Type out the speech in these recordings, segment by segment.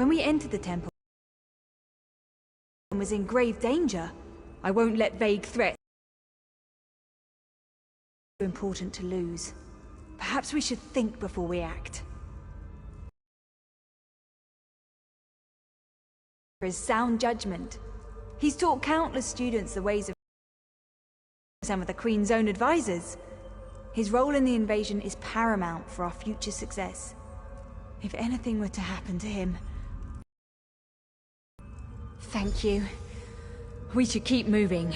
When we entered the temple, and was in grave danger. I won't let vague threats too important to lose. Perhaps we should think before we act. For his sound judgment. He's taught countless students the ways of some of the Queen's own advisors. His role in the invasion is paramount for our future success. If anything were to happen to him... Thank you. We should keep moving.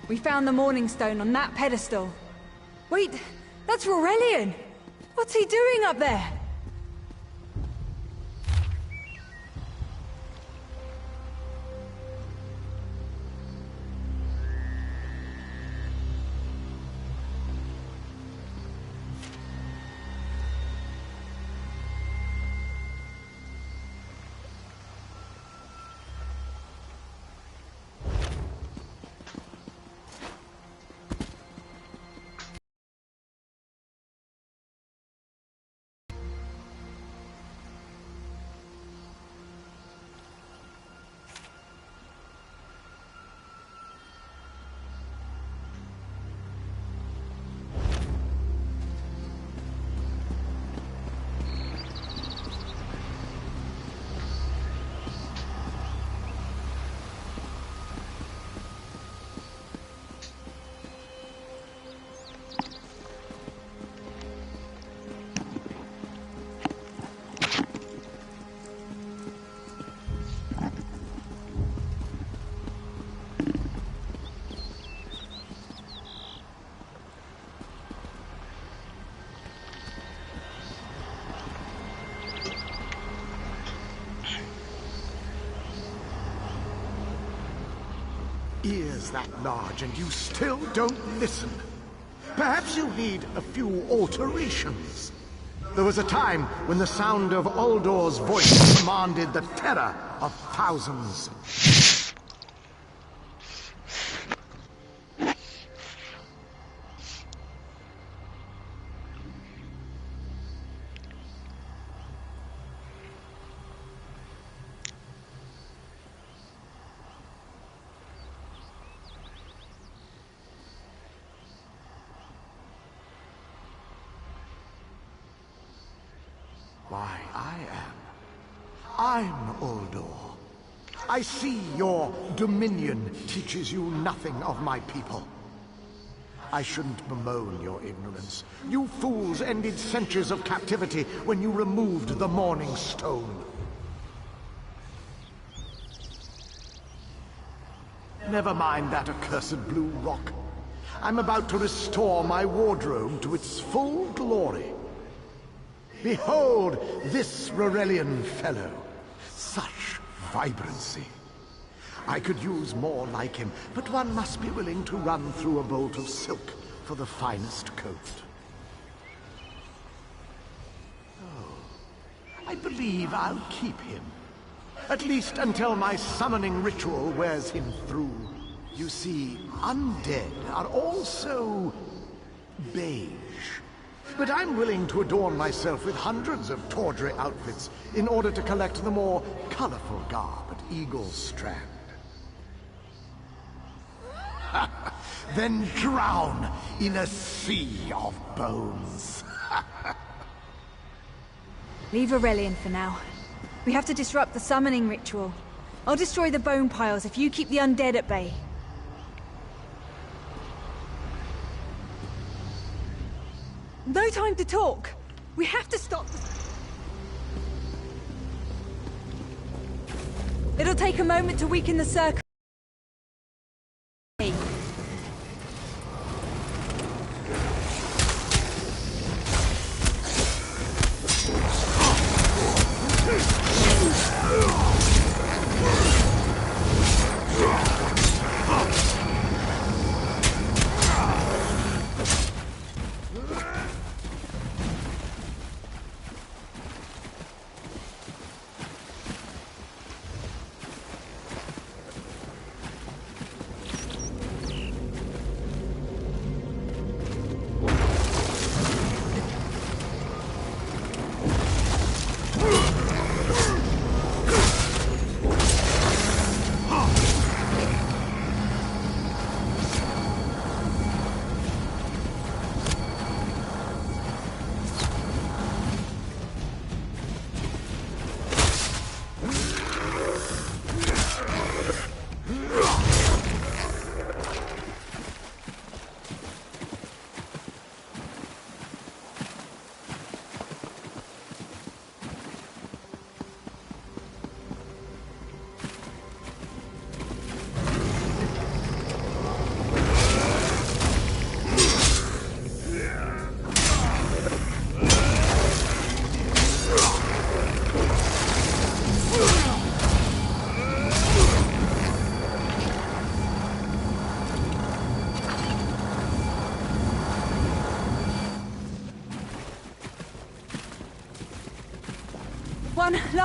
We found the Morning Stone on that pedestal. Wait, that's Rorelian! What's he doing up there? Ears that large and you still don't listen. Perhaps you need a few alterations. There was a time when the sound of Uldor's voice commanded the terror of thousands. Why, I'm Uldor. I see your dominion teaches you nothing of my people. I shouldn't bemoan your ignorance. You fools ended centuries of captivity when you removed the Morning Stone. Never mind that accursed blue rock. I'm about to restore my wardrobe to its full glory. Behold this Rorelian fellow. Such vibrancy. I could use more like him, but one must be willing to run through a bolt of silk for the finest coat. Oh, I believe I'll keep him. At least until my summoning ritual wears him through. You see, undead are also beige. But I'm willing to adorn myself with hundreds of tawdry outfits in order to collect the more colorful garb at Eagle's Strand. Then drown in a sea of bones. Leave Rorelian for now. We have to disrupt the summoning ritual. I'll destroy the bone piles if you keep the undead at bay. No time to talk! We have to stop... It'll take a moment to weaken the circle.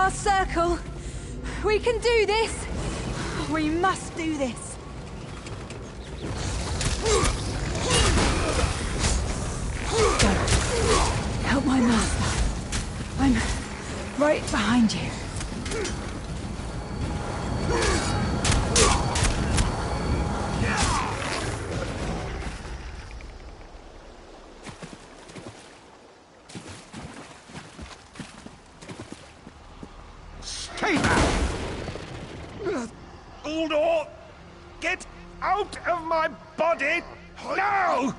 last circle. We can do this. We must do this. Go. Help my master. I'm right behind you. Stay back! Uldor! Get out of my body! Now!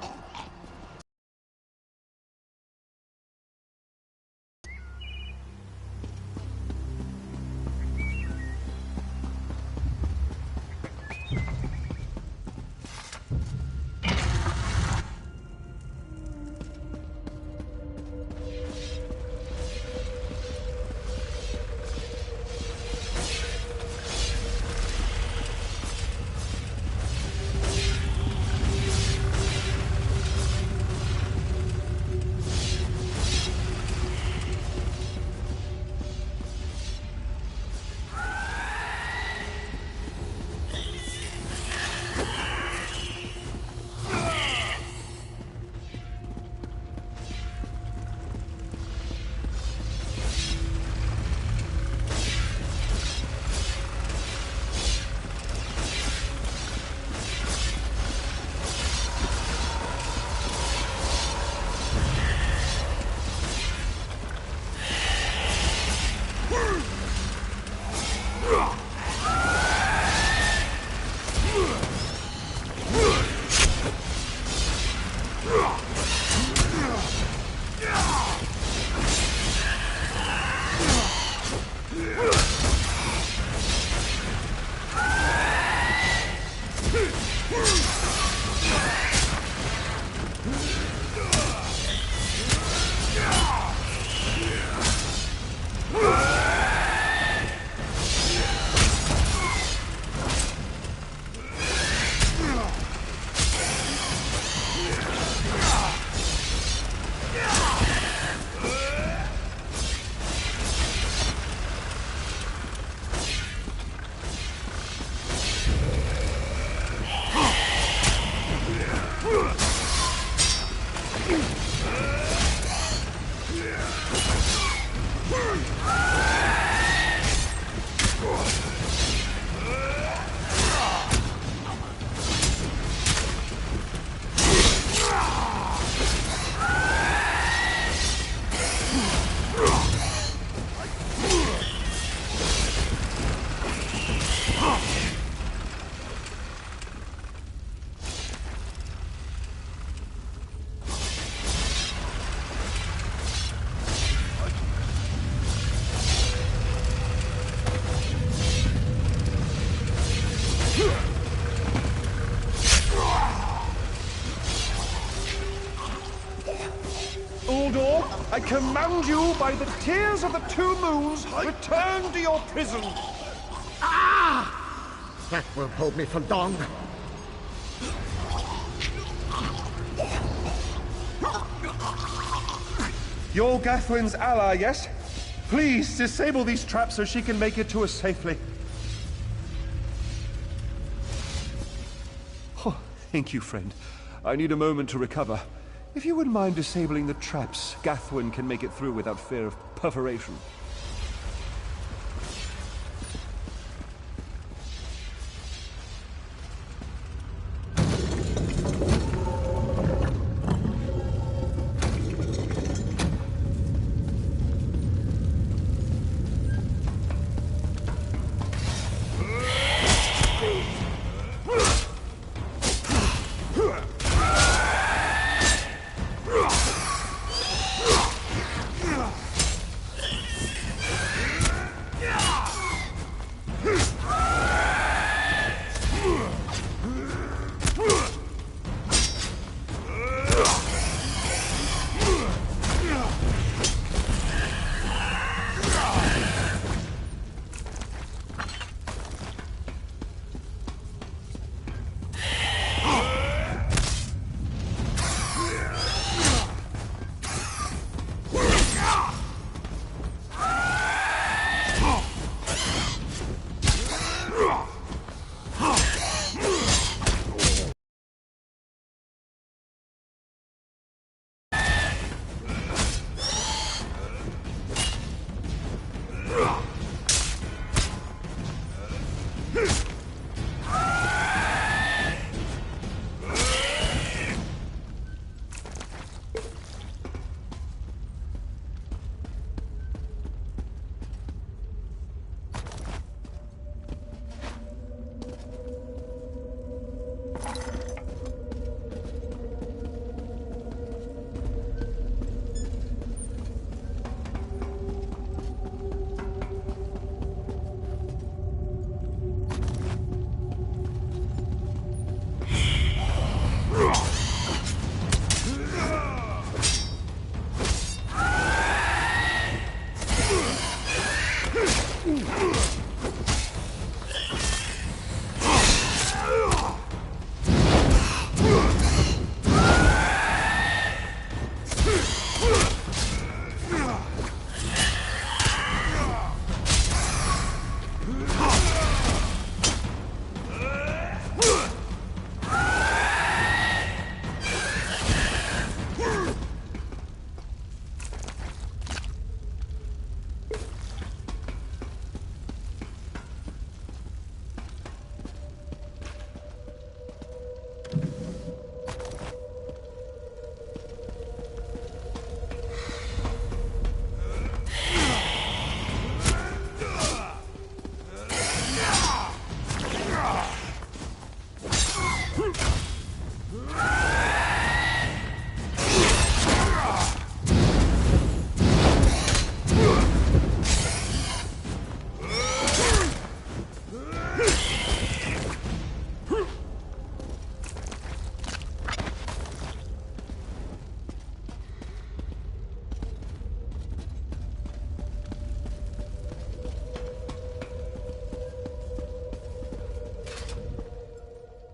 Uldor, I command you by the tears of the two moons, return to your prison. That won't hold me for long. You're Gathwin's ally, yes? Please disable these traps so she can make it to us safely. Oh, thank you, friend. I need a moment to recover. If you wouldn't mind disabling the traps, Gathwin can make it through without fear of perforation.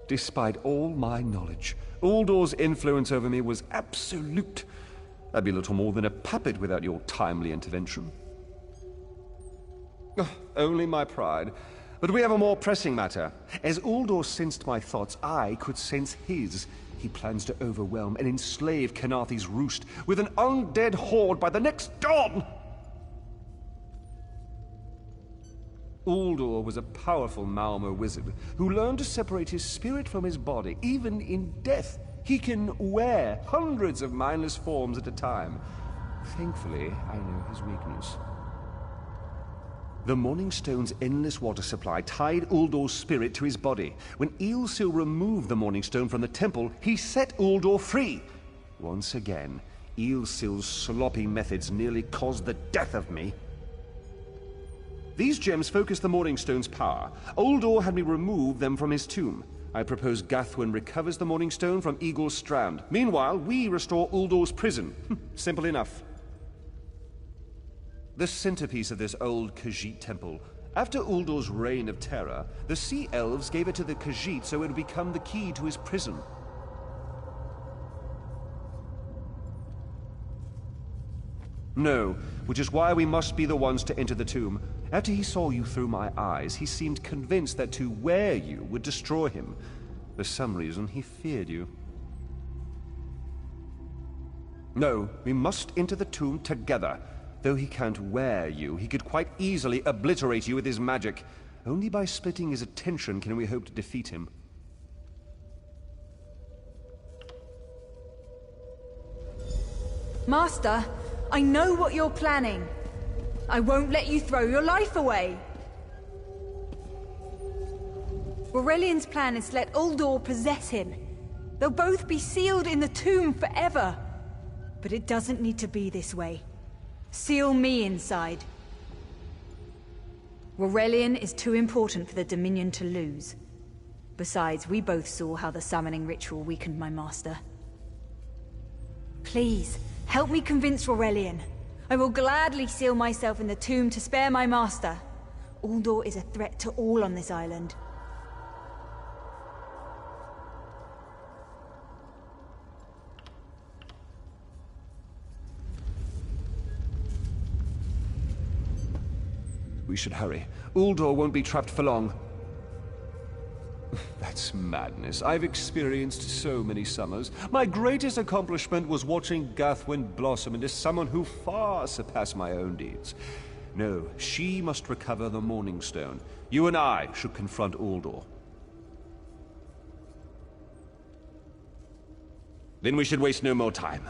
Despite all my knowledge, Uldor's influence over me was absolute. I'd be little more than a puppet without your timely intervention. Only my pride. But we have a more pressing matter. As Uldor sensed my thoughts, I could sense his. He plans to overwhelm and enslave Khenarthi's roost with an undead horde by the next dawn! Uldor was a powerful Malmo wizard who learned to separate his spirit from his body, even in death. He can wear hundreds of mindless forms at a time. Thankfully, I know his weakness. The Morning Stone's endless water supply tied Uldor's spirit to his body. When Eilsil removed the Morning Stone from the temple, he set Uldor free. Once again, Eilsil's sloppy methods nearly caused the death of me. These gems focus the Morning Stone's power. Uldor had me remove them from his tomb. I propose Gathwin recovers the Morning Stone from Eagle's Strand. Meanwhile, we restore Uldor's prison. Simple enough. The centerpiece of this old Khajiit temple. After Uldor's reign of terror, the Sea Elves gave it to the Khajiit so it would become the key to his prison. No, which is why we must be the ones to enter the tomb. After he saw you through my eyes, he seemed convinced that to wear you would destroy him. For some reason, he feared you. No, we must enter the tomb together. Though he can't wear you, he could quite easily obliterate you with his magic. Only by splitting his attention can we hope to defeat him. Master, I know what you're planning. I won't let you throw your life away. Aurelian's plan is to let Uldor possess him. They'll both be sealed in the tomb forever. But it doesn't need to be this way. Seal me inside. Aurelian is too important for the Dominion to lose. Besides, we both saw how the summoning ritual weakened my master. Please, help me convince Aurelian. I will gladly seal myself in the tomb to spare my master. Uldor is a threat to all on this island. We should hurry. Uldor won't be trapped for long. That's madness. I've experienced so many summers. My greatest accomplishment was watching Gathwin blossom into someone who far surpassed my own deeds. No, she must recover the Morning Stone. You and I should confront Uldor. Then we should waste no more time.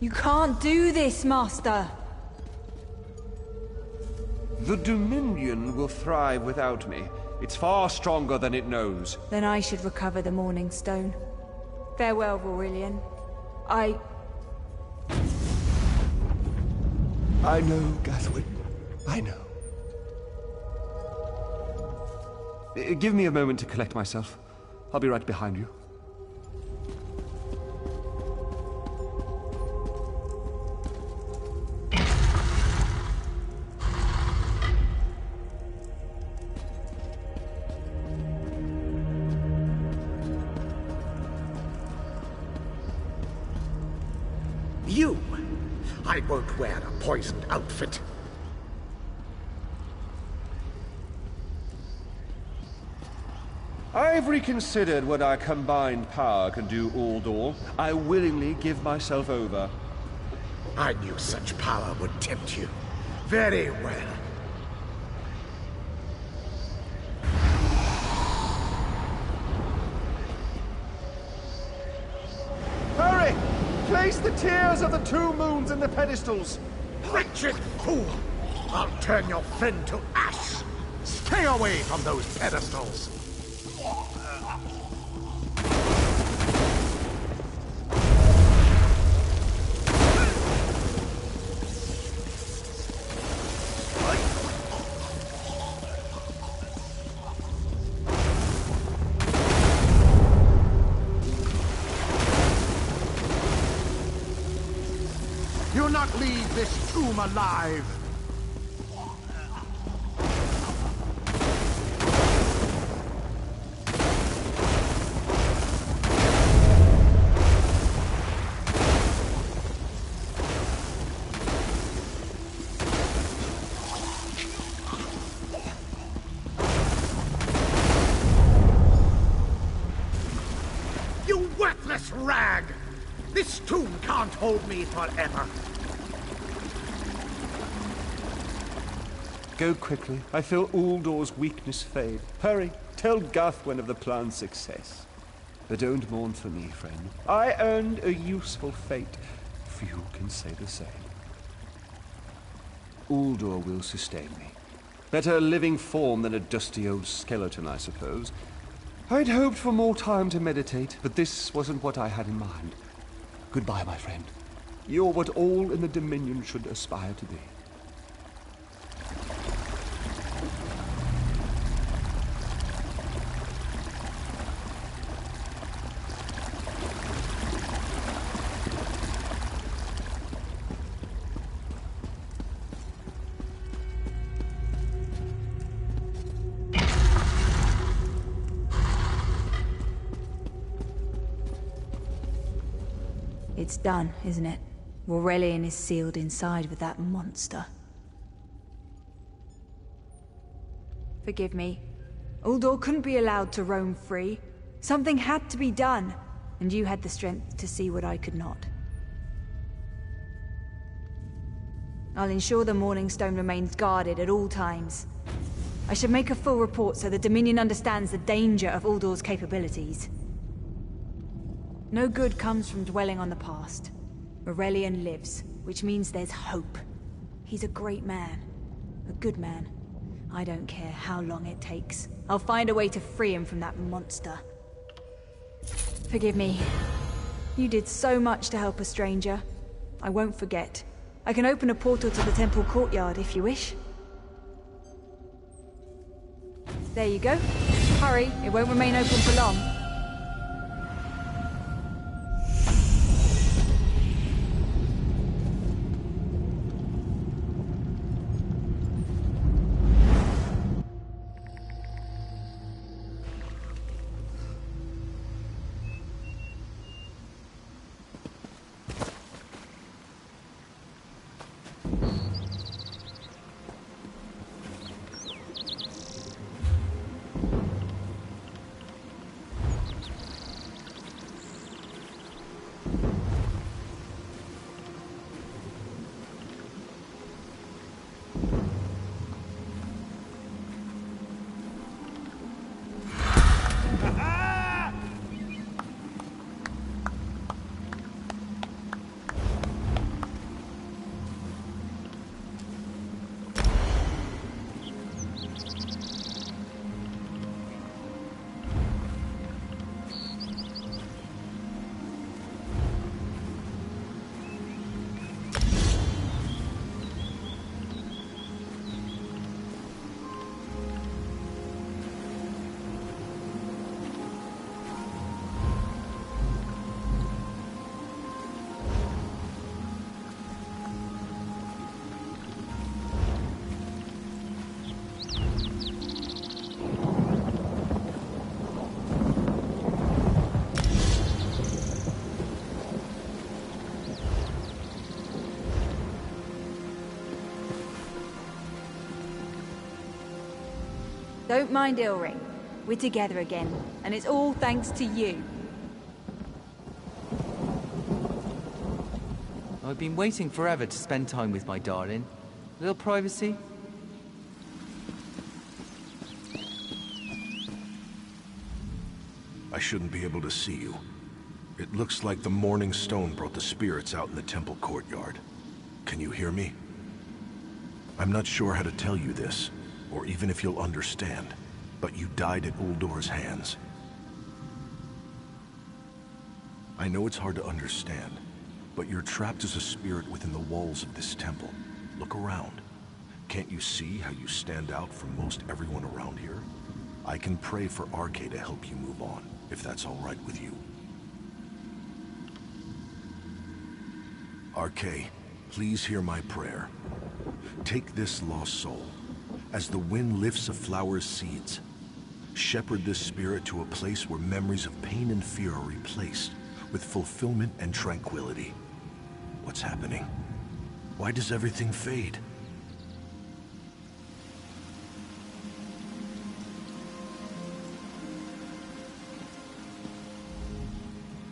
You can't do this, Master! The Dominion will thrive without me. It's far stronger than it knows. Then I should recover the Morning Stone. Farewell, Aurelian. I know, Gathwin. I know. Give me a moment to collect myself. I'll be right behind you. You! I won't wear a poisoned outfit. I've reconsidered what our combined power can do, Uldor. I willingly give myself over. I knew such power would tempt you. Very well. Hurry! Place the tears of the two moons in the pedestals! Wretched fool! I'll turn your friend to ash! Stay away from those pedestals! You'll not leave this tomb alive! You worthless rag! This tomb can't hold me forever. Go quickly. I feel Uldor's weakness fade. Hurry, tell Gathwin of the plan's success. But don't mourn for me, friend. I earned a useful fate. Few can say the same. Uldor will sustain me. Better a living form than a dusty old skeleton, I suppose. I'd hoped for more time to meditate, but this wasn't what I had in mind. Goodbye, my friend. You're what all in the Dominion should aspire to be. It's done, isn't it? Aurelian is sealed inside with that monster. Forgive me. Uldor couldn't be allowed to roam free. Something had to be done, and you had the strength to see what I could not. I'll ensure the Morning Stone remains guarded at all times. I should make a full report so the Dominion understands the danger of Uldor's capabilities. No good comes from dwelling on the past. Aurelian lives, which means there's hope. He's a great man. A good man. I don't care how long it takes. I'll find a way to free him from that monster. Forgive me. You did so much to help a stranger. I won't forget. I can open a portal to the temple courtyard if you wish. There you go. Hurry, it won't remain open for long. Don't mind Ilring. We're together again, and it's all thanks to you. I've been waiting forever to spend time with my darling. A little privacy? I shouldn't be able to see you. It looks like the Morning Stone brought the spirits out in the temple courtyard. Can you hear me? I'm not sure how to tell you this, or even if you'll understand, but you died at Uldor's hands. I know it's hard to understand, but you're trapped as a spirit within the walls of this temple. Look around. Can't you see how you stand out from most everyone around here? I can pray for Arkay to help you move on, if that's all right with you. Arkay, please hear my prayer. Take this lost soul. As the wind lifts a flower's seeds, shepherd this spirit to a place where memories of pain and fear are replaced with fulfillment and tranquility. What's happening? Why does everything fade?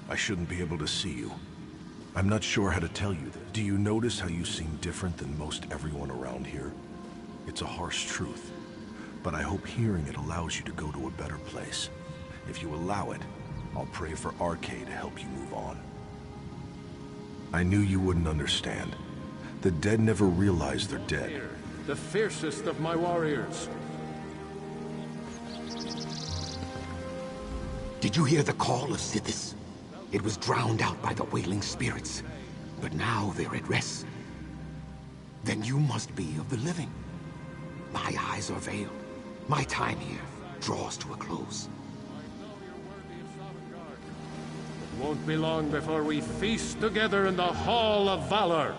I shouldn't be able to see you. I'm not sure how to tell you this. Do you notice how you seem different than most everyone around here? It's a harsh truth, but I hope hearing it allows you to go to a better place. If you allow it, I'll pray for Arkay to help you move on. I knew you wouldn't understand. The dead never realize they're dead. The fiercest of my warriors. Did you hear the call of Sithis? It was drowned out by the wailing spirits, but now they're at rest. Then you must be of the living. My eyes are veiled. My time here draws to a close. It won't be long before we feast together in the Hall of Valor.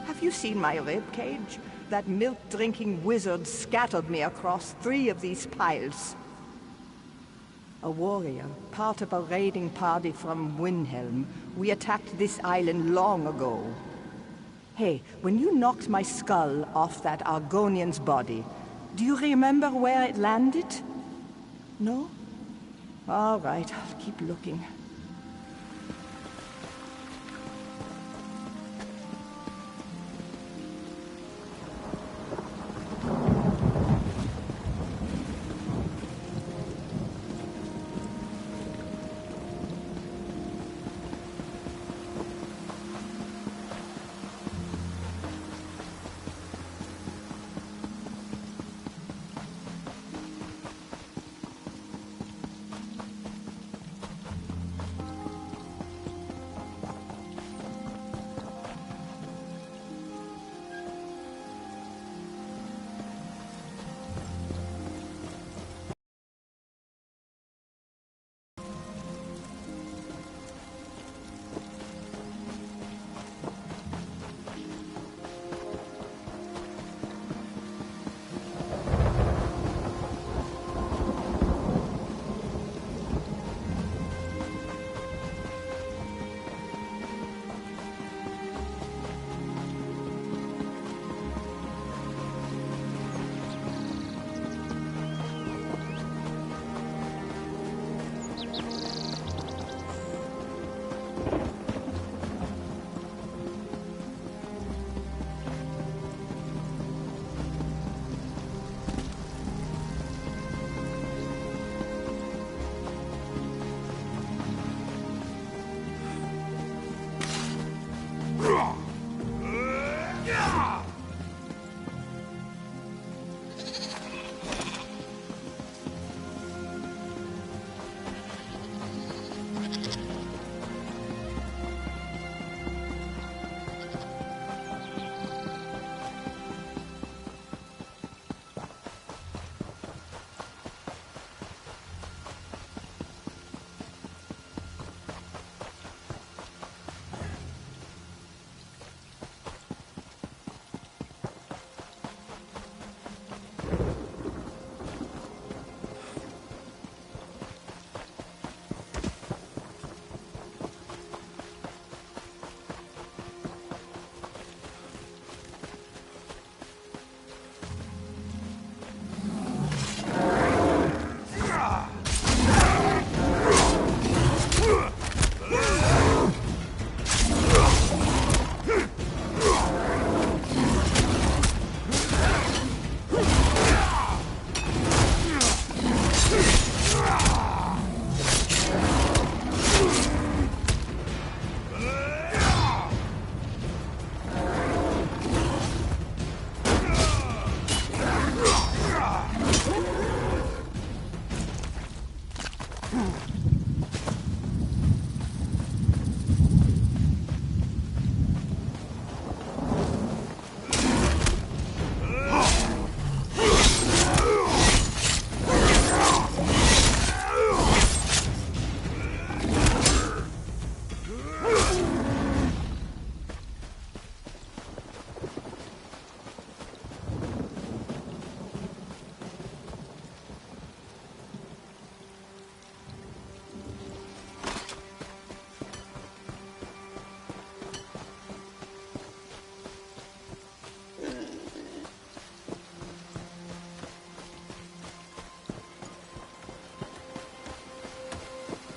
Have you seen my ribcage? That milk-drinking wizard scattered me across 3 of these piles. A warrior, part of a raiding party from Windhelm. We attacked this island long ago. Hey, when you knocked my skull off that Argonian's body, do you remember where it landed? No? All right, I'll keep looking.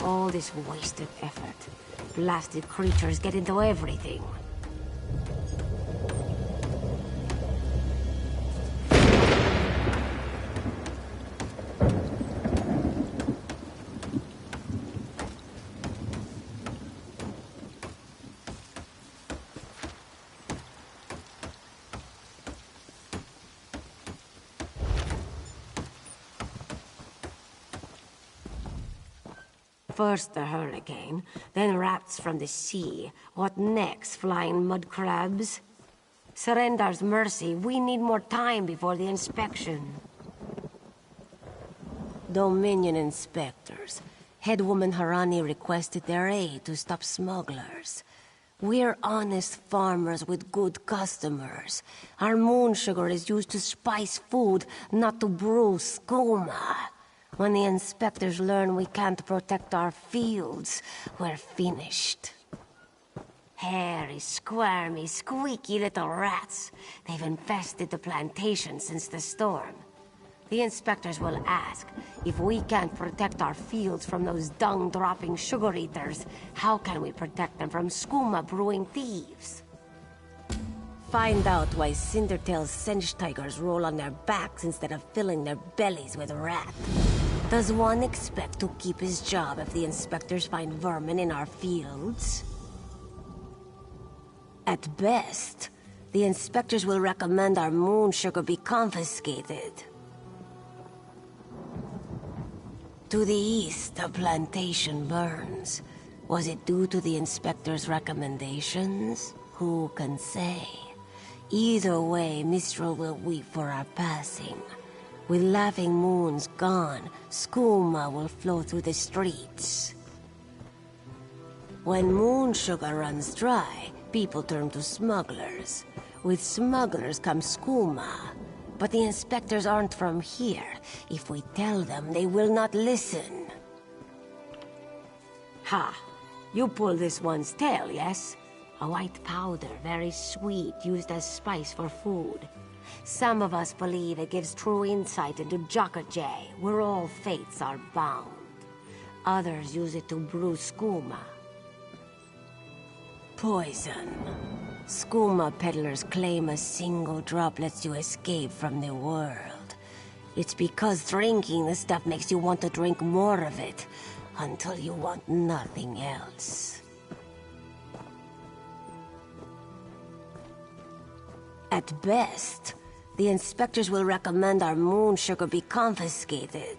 All this wasted effort. Blasted creatures get into everything. First the hurricane, then rats from the sea. What next, flying mud crabs? Surrender's mercy, we need more time before the inspection. Dominion inspectors. Headwoman Harani requested their aid to stop smugglers. We're honest farmers with good customers. Our moon sugar is used to spice food, not to brew skooma. When the inspectors learn we can't protect our fields, we're finished. Hairy, squirmy, squeaky little rats. They've infested the plantation since the storm. The inspectors will ask, if we can't protect our fields from those dung-dropping sugar eaters, how can we protect them from skooma brewing thieves? Find out why Cindertail's Sench tigers roll on their backs instead of filling their bellies with rat. Does one expect to keep his job if the inspectors find vermin in our fields? At best, the inspectors will recommend our moon sugar be confiscated. To the east, the plantation burns. Was it due to the inspector's recommendations? Who can say? Either way, Mistral will weep for our passing. With Laughing Moons gone, skooma will flow through the streets. When moon sugar runs dry, people turn to smugglers. With smugglers comes skooma. But the inspectors aren't from here. If we tell them, they will not listen. Ha! You pull this one's tail, yes? A white powder, very sweet, used as spice for food. Some of us believe it gives true insight into Jokajay, where all fates are bound. Others use it to brew skooma. Poison. Skooma peddlers claim a single drop lets you escape from the world. It's because drinking the stuff makes you want to drink more of it, until you want nothing else. At best, the inspectors will recommend our moon sugar be confiscated.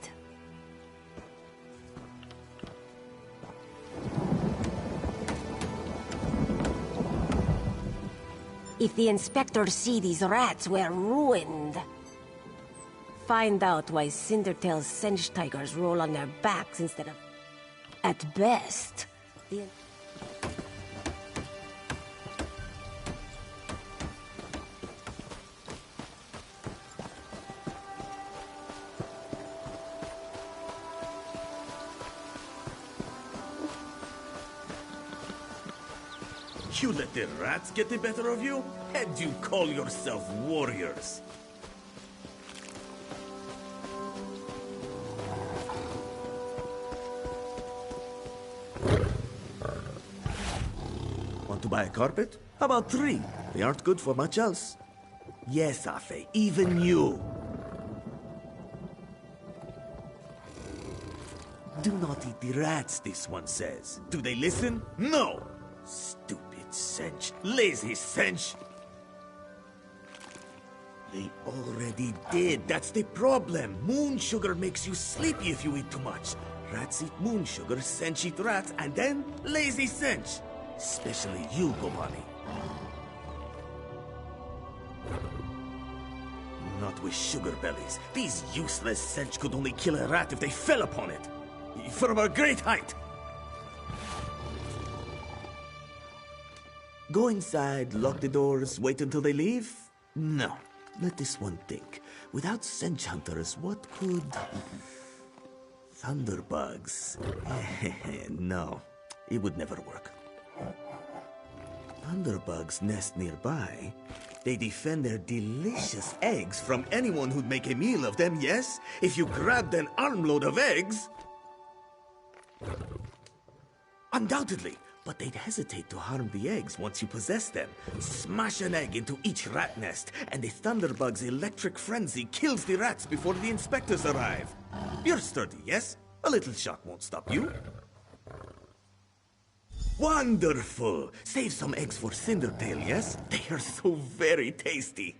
If the inspectors see these rats, we're ruined. Find out why Cindertail's Sench tigers roll on their backs instead of... At best, the... You let the rats get the better of you? And you call yourself warriors? Want to buy a carpet? How about 3? They aren't good for much else. Yes, Afe, even you. Do not eat the rats, this one says. Do they listen? No! Stupid Sench. Lazy Sench. They already did. That's the problem. Moon sugar makes you sleepy if you eat too much. Rats eat moon sugar, Sench eat rats, and then lazy Sench. Especially you, Gobani. Not with sugar bellies. These useless Sench could only kill a rat if they fell upon it. From a great height. Go inside, lock the doors, wait until they leave? No. Let this one think. Without Sench hunters, what could... Thunderbugs? No, it would never work. Thunderbugs nest nearby. They defend their delicious eggs from anyone who'd make a meal of them, yes? If you grabbed an armload of eggs... Undoubtedly, but they'd hesitate to harm the eggs once you possess them. Smash an egg into each rat nest, and the Thunderbug's electric frenzy kills the rats before the inspectors arrive. You're sturdy, yes? A little shock won't stop you. Wonderful! Save some eggs for Cindertail, yes? They are so very tasty.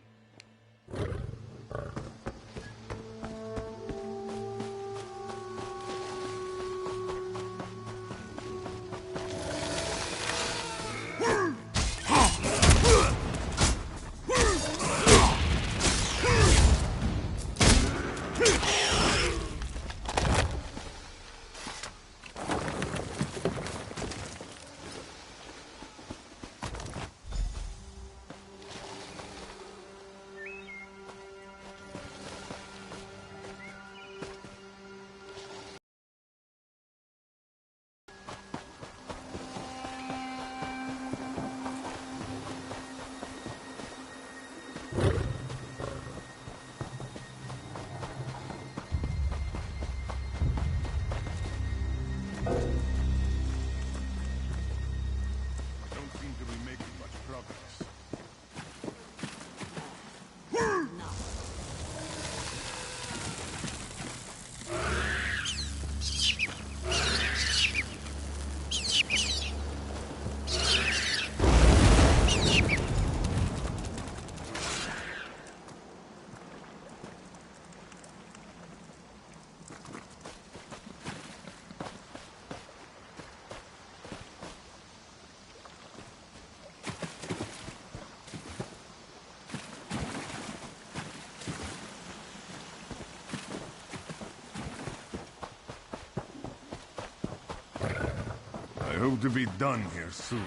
I hope to be done here soon.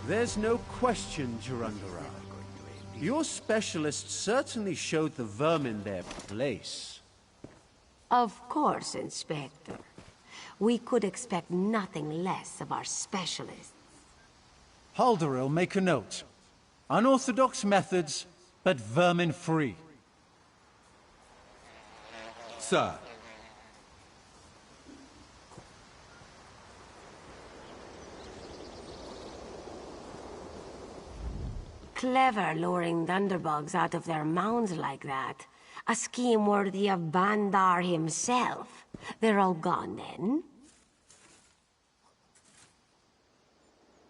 There's no question, Durandara. Your specialist certainly showed the vermin their place. Of course, Inspector. We could expect nothing less of our specialists. Halderil, make a note. Unorthodox methods, but vermin-free. Sir. Clever luring thunderbugs out of their mounds like that. A scheme worthy of Bandar himself. They're all gone then?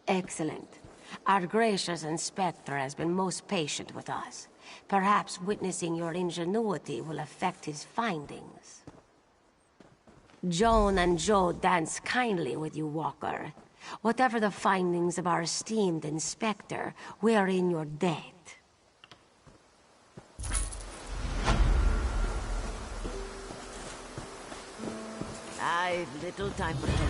Excellent. Our gracious inspector has been most patient with us. Perhaps witnessing your ingenuity will affect his findings. Joan and Joe dance kindly with you, Walker. Whatever the findings of our esteemed inspector, we are in your debt. I've little time for him.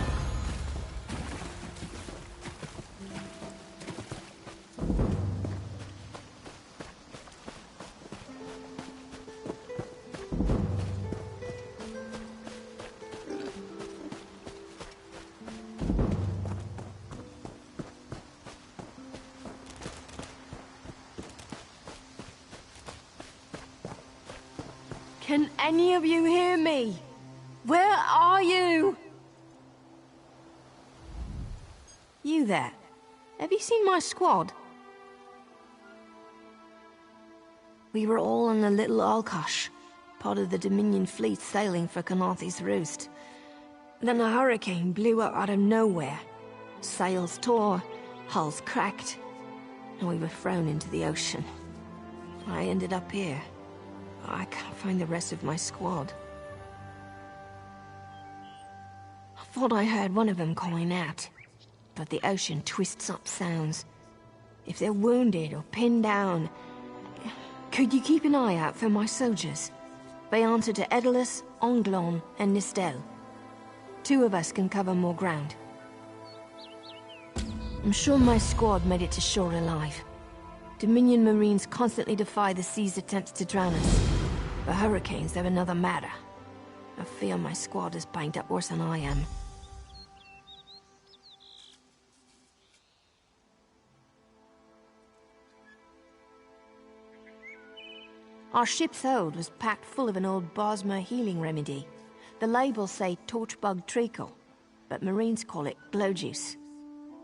Can any of you hear me? Where are you? You there. Have you seen my squad? We were all on the little Alkosh, part of the Dominion fleet sailing for Canathi's Roost. Then a hurricane blew up out of nowhere. Sails tore, hulls cracked, and we were thrown into the ocean. I ended up here. I can't find the rest of my squad. I thought I heard one of them calling out, but the ocean twists up sounds. If they're wounded or pinned down, could you keep an eye out for my soldiers? They answer to Edelus, Onglon, and Nistel. 2 of us can cover more ground. I'm sure my squad made it to shore alive. Dominion Marines constantly defy the sea's attempts to drown us. The hurricanes, they're another matter. I fear my squad is banged up worse than I am. Our ship's hold was packed full of an old Bosmer healing remedy. The labels say torchbug treacle, but Marines call it glow juice.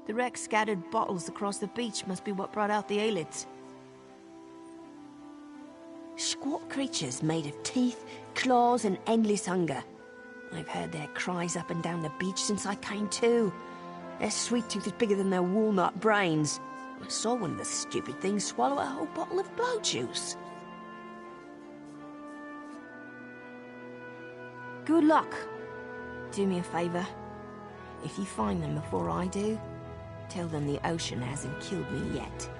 The wreck scattered bottles across the beach must be what brought out the Aelids. Squat creatures made of teeth, claws, and endless hunger. I've heard their cries up and down the beach since I came to. Their sweet tooth is bigger than their walnut brains. I saw one of the stupid things swallow a whole bottle of blow juice. Good luck. Do me a favor. If you find them before I do, tell them the ocean hasn't killed me yet.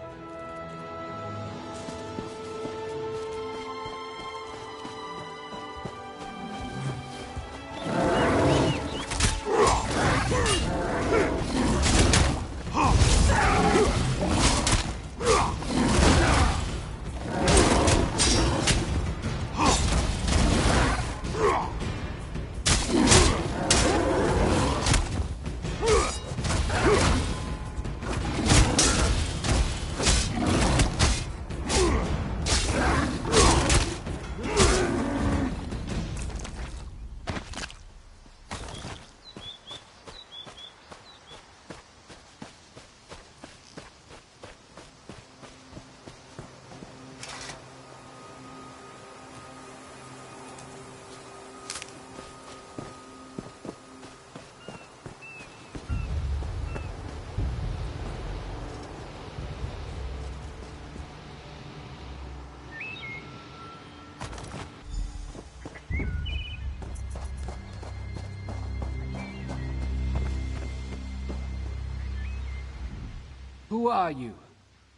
Who are you?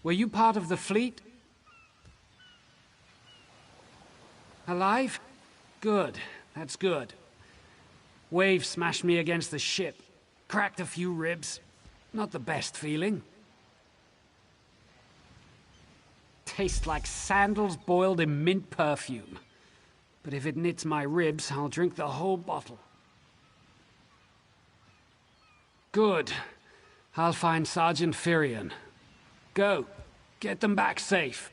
Were you part of the fleet? Alive? Good. That's good. Wave smashed me against the ship. Cracked a few ribs. Not the best feeling. Tastes like sandals boiled in mint perfume. But if it knits my ribs, I'll drink the whole bottle. Good. I'll find Sergeant Firion. Go. Get them back safe.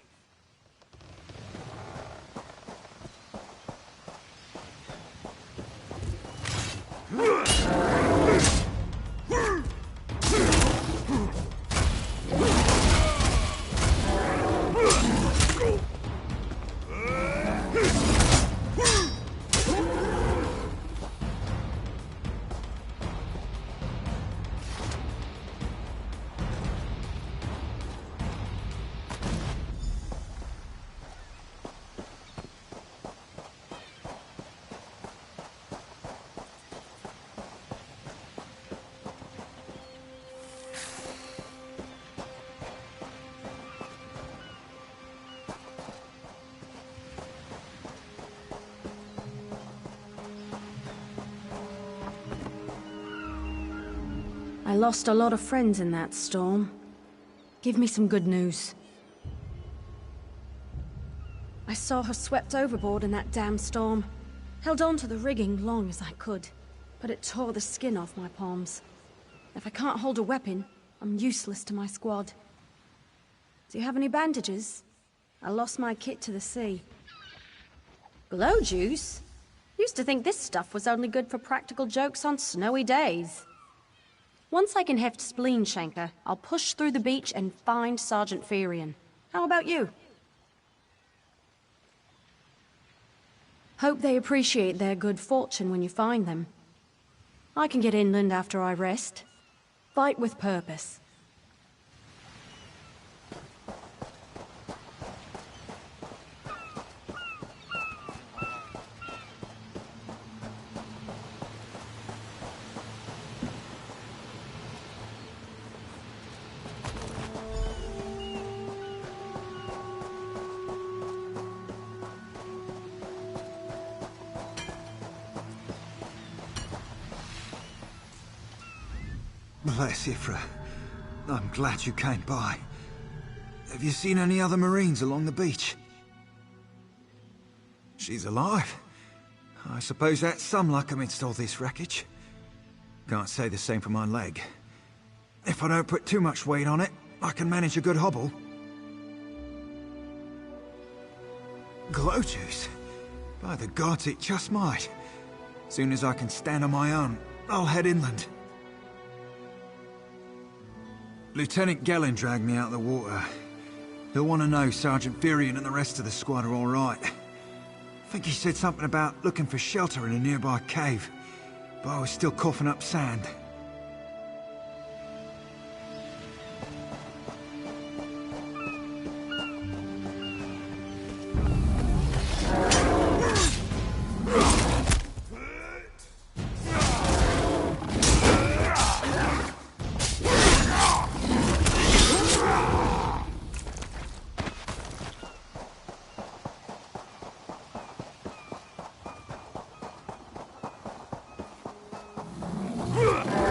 I lost a lot of friends in that storm. Give me some good news. I saw her swept overboard in that damn storm. Held on to the rigging long as I could, but it tore the skin off my palms. If I can't hold a weapon, I'm useless to my squad. Do you have any bandages? I lost my kit to the sea. Glow juice? Used to think this stuff was only good for practical jokes on snowy days. Once I can heft Spleen Shanker, I'll push through the beach and find Sergeant Ferian. How about you? Hope they appreciate their good fortune when you find them. I can get inland after I rest. Fight with purpose. Bless Ifra. I'm glad you came by. Have you seen any other Marines along the beach? She's alive. I suppose that's some luck amidst all this wreckage. Can't say the same for my leg. If I don't put too much weight on it, I can manage a good hobble. Glow juice? By the gods, it just might. Soon as I can stand on my own, I'll head inland. Lieutenant Gellin dragged me out of the water. He'll want to know Sergeant Ferian and the rest of the squad are all right. I think he said something about looking for shelter in a nearby cave, but I was still coughing up sand. Ugh!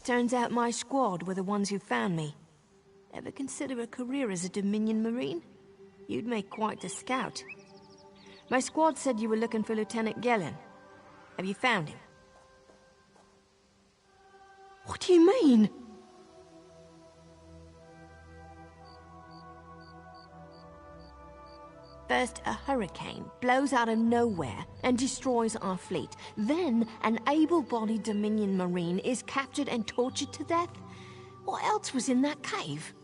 Turns out my squad were the ones who found me. Ever consider a career as a Dominion Marine? You'd make quite a scout. My squad said you were looking for Lieutenant Gellin. Have you found him? What do you mean? First, a hurricane blows out of nowhere and destroys our fleet. Then, an able-bodied Dominion Marine is captured and tortured to death? What else was in that cave?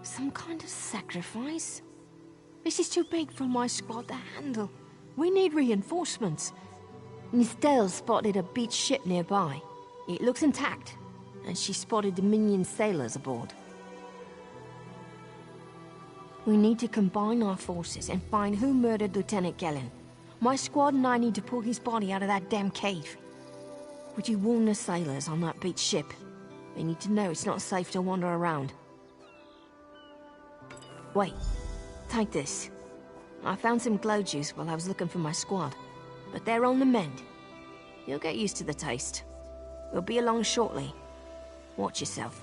Some kind of sacrifice? This is too big for my squad to handle. We need reinforcements. Nistel spotted a beached ship nearby. It looks intact, and she spotted Dominion sailors aboard. We need to combine our forces and find who murdered Lieutenant Gellin. My squad and I need to pull his body out of that damn cave. Would you warn the sailors on that beached ship? They need to know it's not safe to wander around. Wait, take this. I found some glow juice while I was looking for my squad, but they're on the mend. You'll get used to the taste. We'll be along shortly. Watch yourself.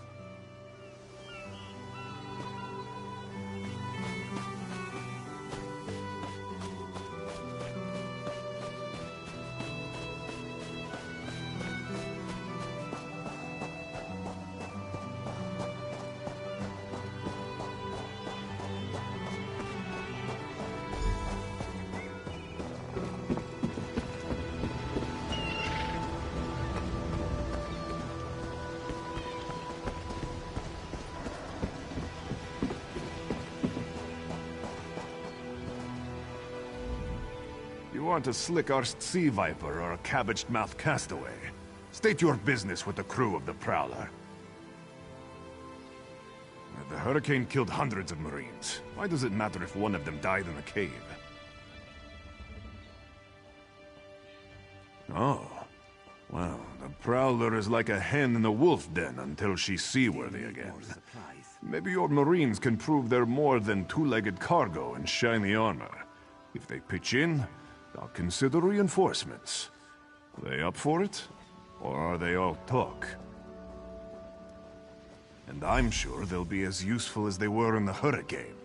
You want a slick-arsed sea viper or a cabbage-mouthed castaway? State your business with the crew of the Prowler. The hurricane killed hundreds of Marines. Why does it matter if one of them died in the cave? Oh. Well, the Prowler is like a hen in a wolf den until she's seaworthy again. Maybe your Marines can prove they're more than two-legged cargo and shiny armor. If they pitch in, I'll consider reinforcements. Are they up for it? Or are they all talk? And I'm sure they'll be as useful as they were in the hurricane.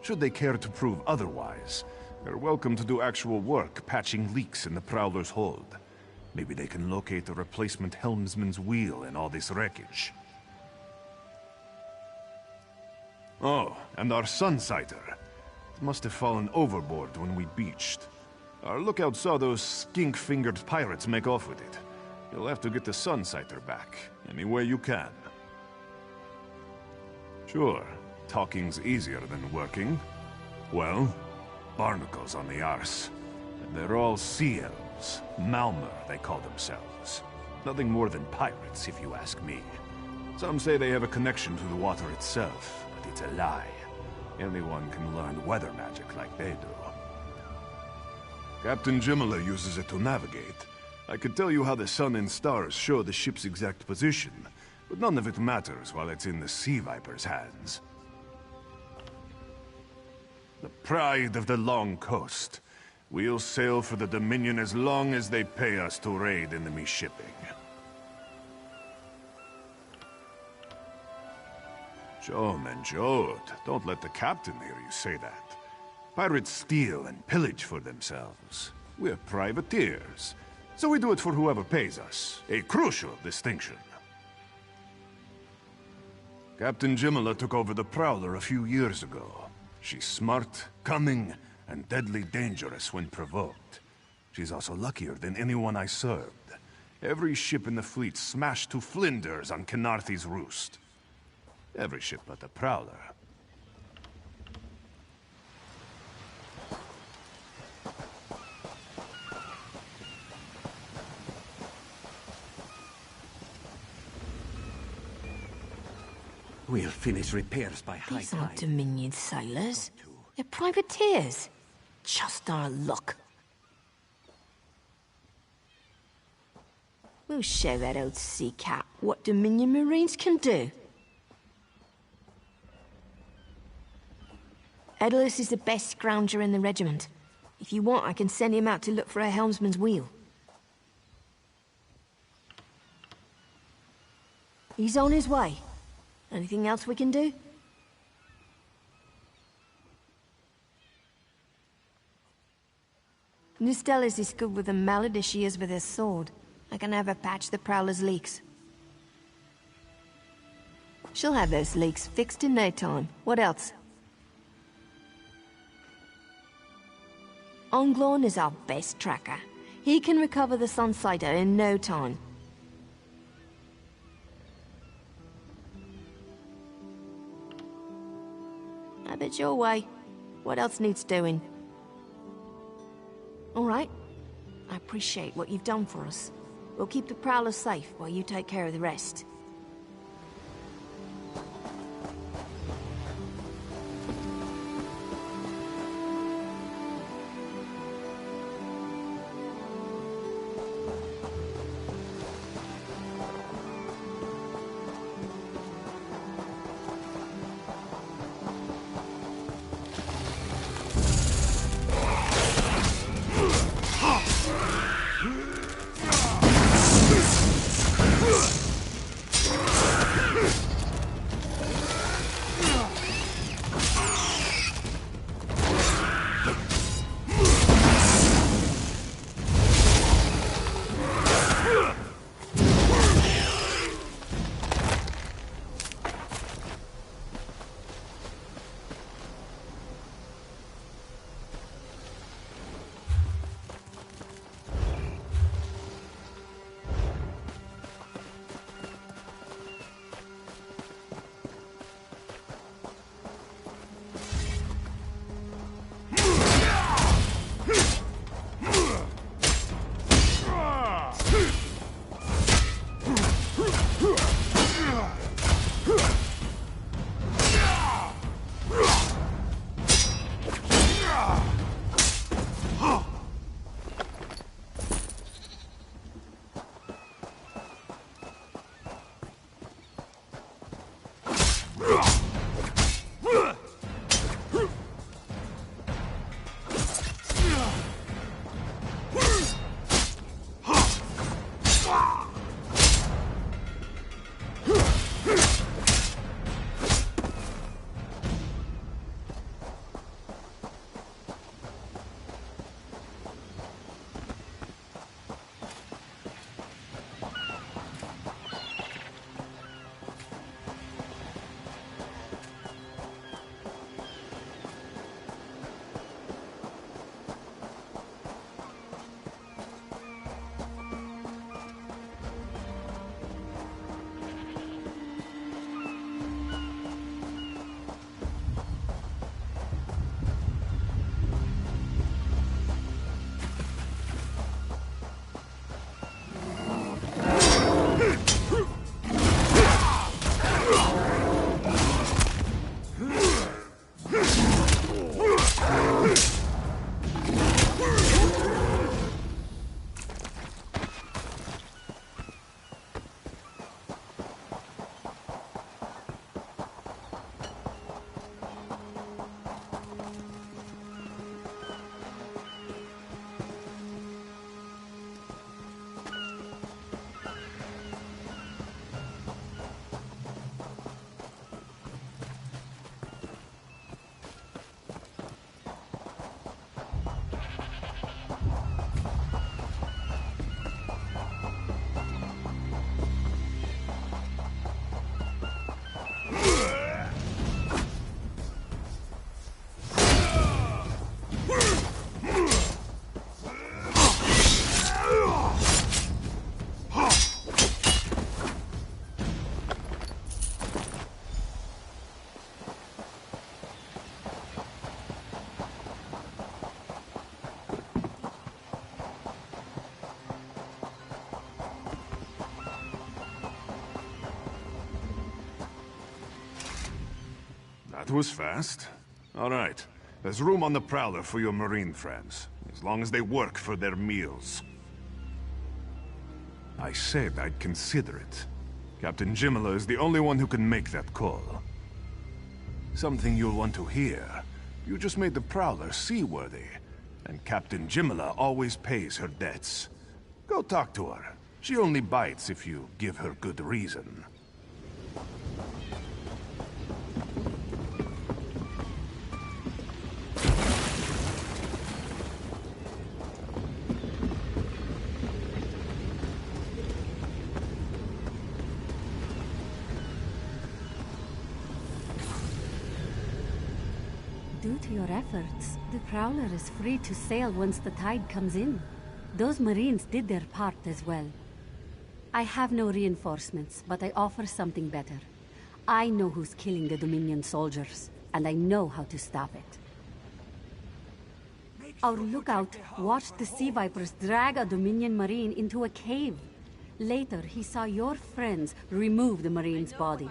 Should they care to prove otherwise, they're welcome to do actual work patching leaks in the Prowler's hold. Maybe they can locate a replacement helmsman's wheel in all this wreckage. Oh, and our Sunsighter. It must have fallen overboard when we beached. Our lookout saw those skink-fingered pirates make off with it. You'll have to get the Sunsighter back, any way you can. Sure, talking's easier than working. Well, barnacles on the arse. And they're all sea elves. Malmer, they call themselves. Nothing more than pirates, if you ask me. Some say they have a connection to the water itself, but it's a lie. Anyone can learn weather magic like they do. Captain Jimala uses it to navigate. I could tell you how the sun and stars show the ship's exact position, but none of it matters while it's in the Sea Viper's hands. The pride of the Long Coast. We'll sail for the Dominion as long as they pay us to raid enemy shipping. Jom, don't let the captain hear you say that. Pirates steal and pillage for themselves. We're privateers, so we do it for whoever pays us. A crucial distinction. Captain Jimala took over the Prowler a few years ago. She's smart, cunning, and deadly dangerous when provoked. She's also luckier than anyone I served. Every ship in the fleet smashed to flinders on Khenarthi's roost. Every ship but the Prowler. We'll finish repairs by high These aren't tide. Dominion sailors. They're privateers. Just our luck. We'll show that old sea cat what Dominion Marines can do. Edelus is the best scrounger in the regiment. If you want, I can send him out to look for a helmsman's wheel. He's on his way. Anything else we can do? Nustellis is good with a mallet as she is with his sword. I can have her patch the Prowler's leaks. She'll have those leaks fixed in no time. What else? Onglorn is our best tracker. He can recover the Sunsider in no time. Have it your way. What else needs doing? All right. I appreciate what you've done for us. We'll keep the Prowler safe while you take care of the rest. That was fast. All right. There's room on the Prowler for your Marine friends, as long as they work for their meals. I said I'd consider it. Captain Jimala is the only one who can make that call. Something you'll want to hear. You just made the Prowler seaworthy, And Captain Jimala always pays her debts. Go talk to her. She only bites if you give her good reason. Due to your efforts, the Prowler is free to sail once the tide comes in. Those Marines did their part as well. I have no reinforcements, but I offer something better. I know who's killing the Dominion soldiers, and I know how to stop it. Our lookout watched the Sea Vipers drag a Dominion Marine into a cave. Later, he saw your friends remove the Marine's body.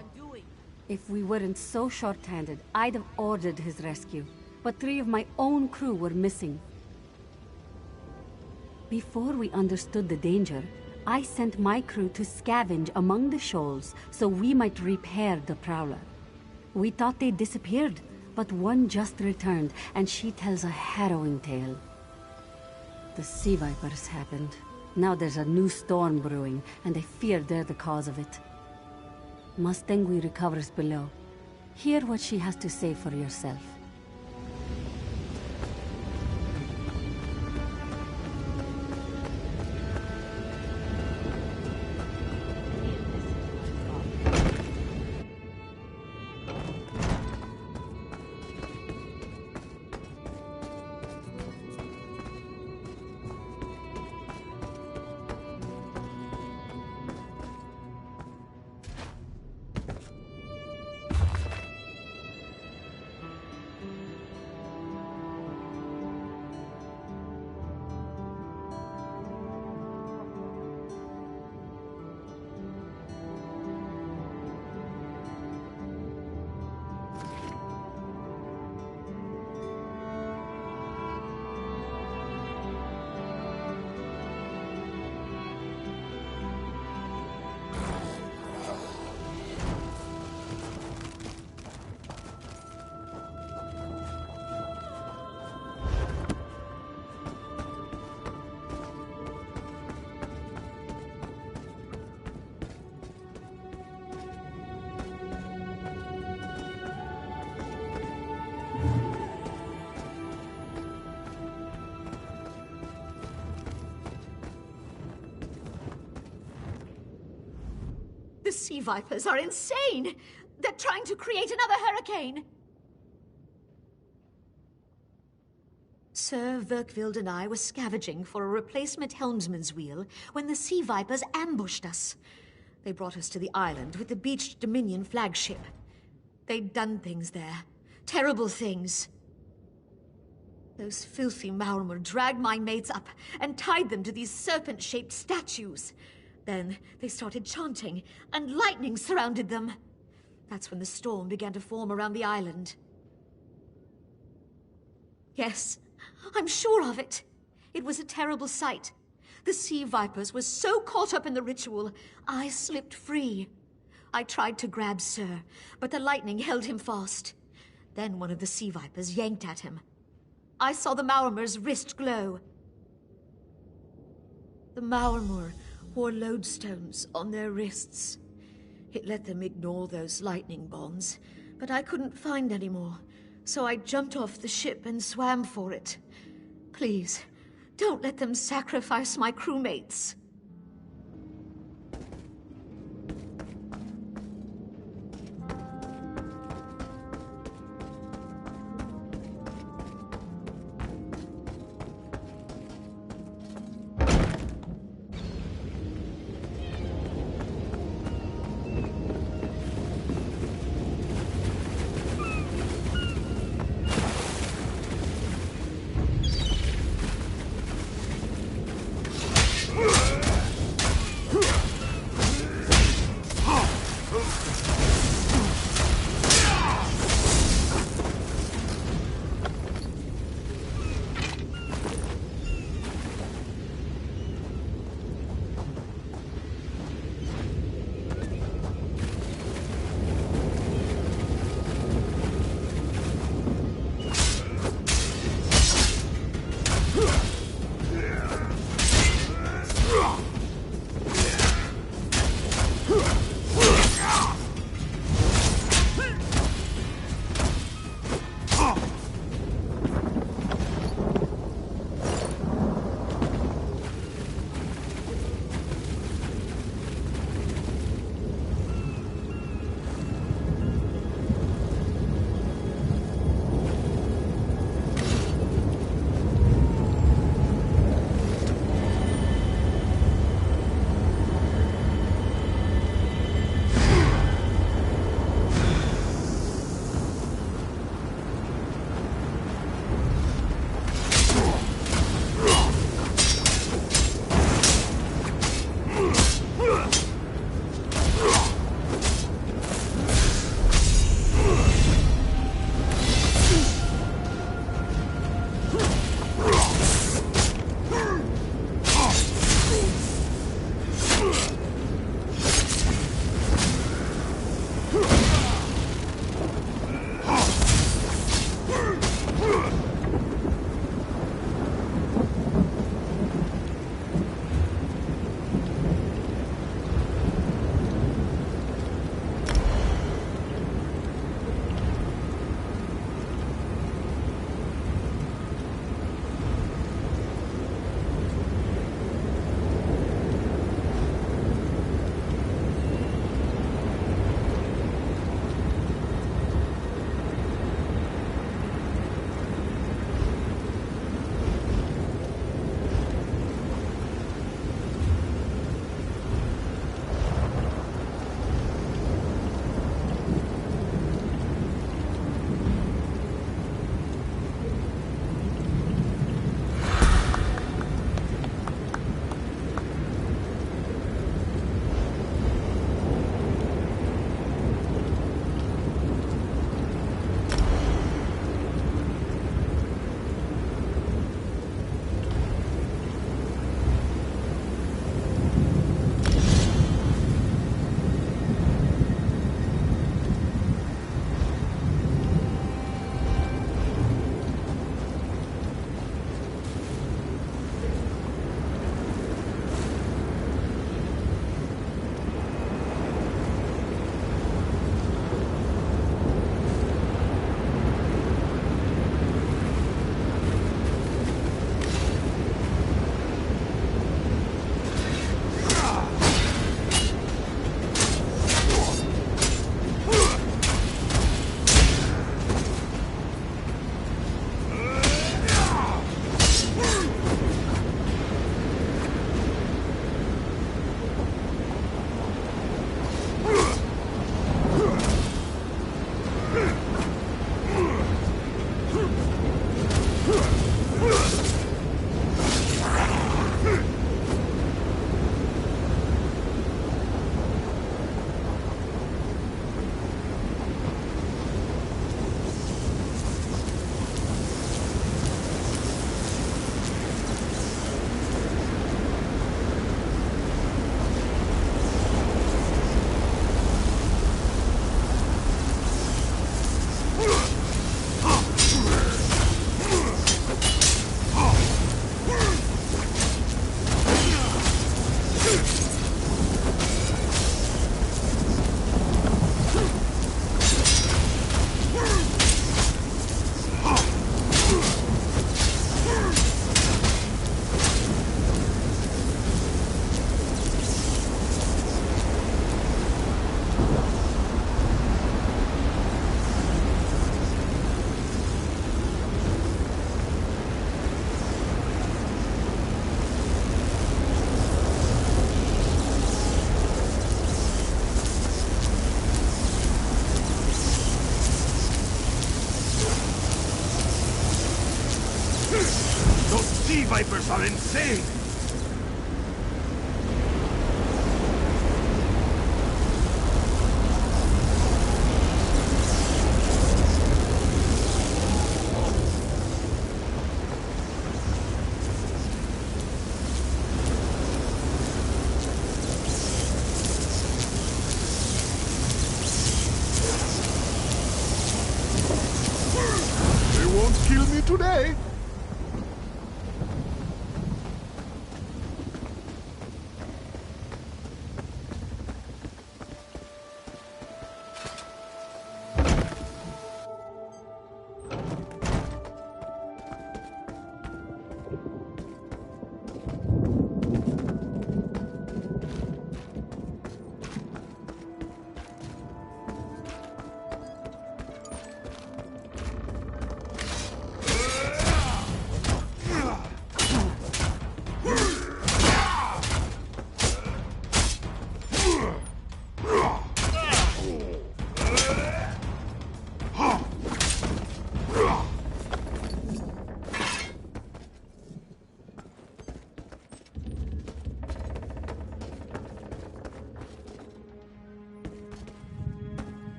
If we weren't so short-handed, I'd have ordered his rescue. But 3 of my own crew were missing. Before we understood the danger, I sent my crew to scavenge among the shoals so we might repair the Prowler. We thought they disappeared, but one just returned, and she tells a harrowing tale. The Sea Vipers happened. Now there's a new storm brewing, and I fear they're the cause of it. Mustangui recovers below. Hear what she has to say for yourself. The Sea Vipers are insane! They're trying to create another hurricane! Sir Verkvild and I were scavenging for a replacement helmsman's wheel when the Sea Vipers ambushed us. They brought us to the island with the beached Dominion flagship. They'd done things there. Terrible things. Those filthy Maormer dragged my mates up and tied them to these serpent-shaped statues. Then they started chanting, and lightning surrounded them. That's when the storm began to form around the island. Yes, I'm sure of it. It was a terrible sight. The Sea Vipers were so caught up in the ritual, I slipped free. I tried to grab Sir, but the lightning held him fast. Then one of the Sea Vipers yanked at him. I saw the Maormer's wrist glow. The Maormer wore lodestones on their wrists. It let them ignore those lightning bonds, but I couldn't find any more, so I jumped off the ship and swam for it. Please, don't let them sacrifice my crewmates. Ugh! Sea Vipers are insane! They won't kill me today.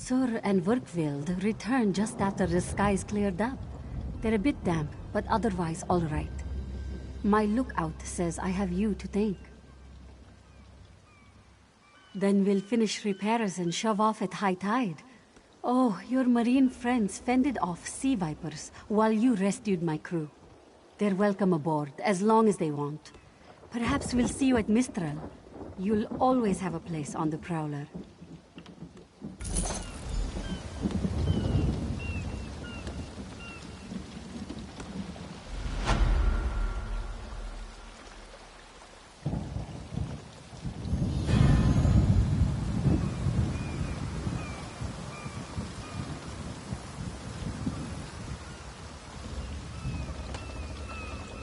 Sur and Verkvild returned just after the skies cleared up. They're a bit damp, but otherwise all right. My lookout says I have you to thank. Then we'll finish repairs and shove off at high tide. Oh, your marine friends fended off sea vipers while you rescued my crew. They're welcome aboard, as long as they want. Perhaps we'll see you at Mistral. You'll always have a place on the Prowler.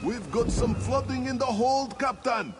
We've got some flooding in the hold, Captain!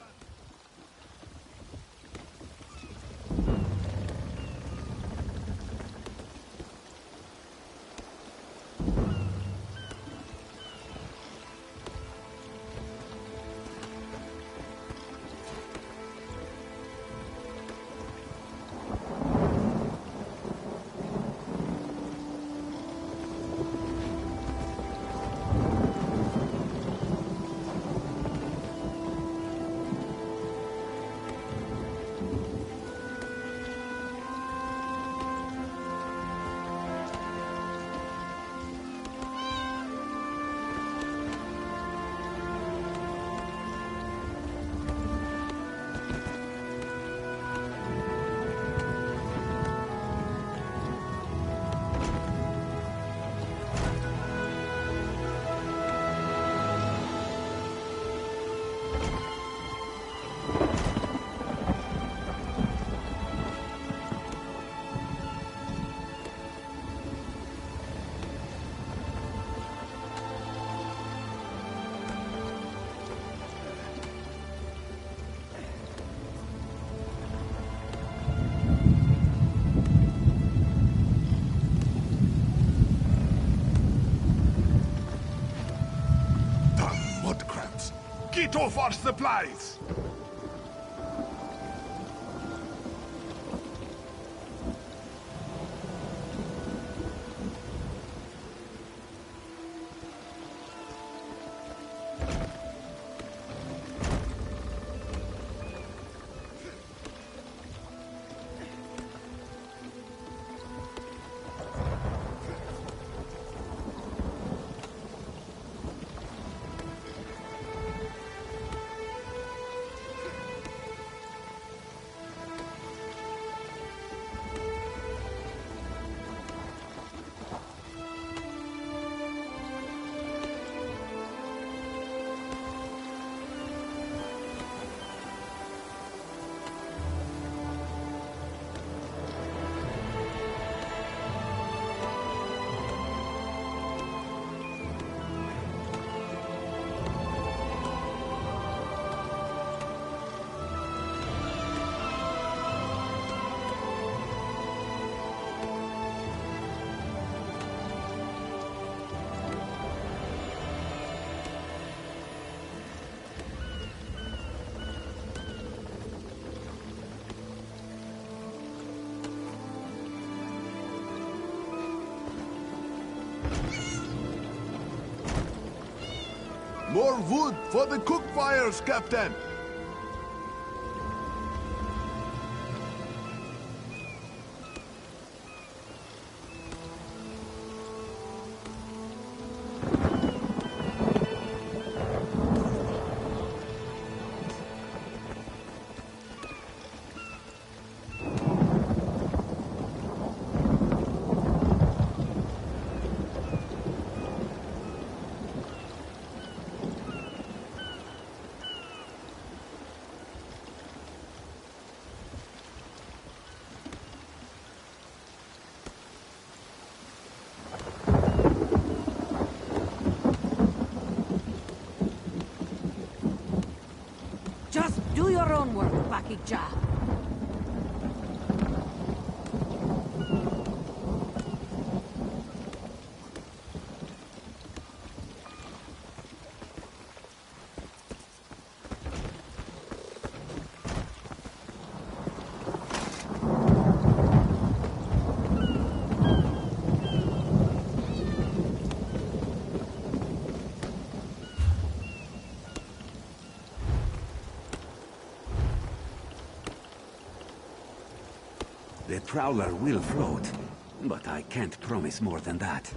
Get off our supplies! More wood for the cook fires, Captain! your own work, Bakikja. The Prowler will float, but I can't promise more than that.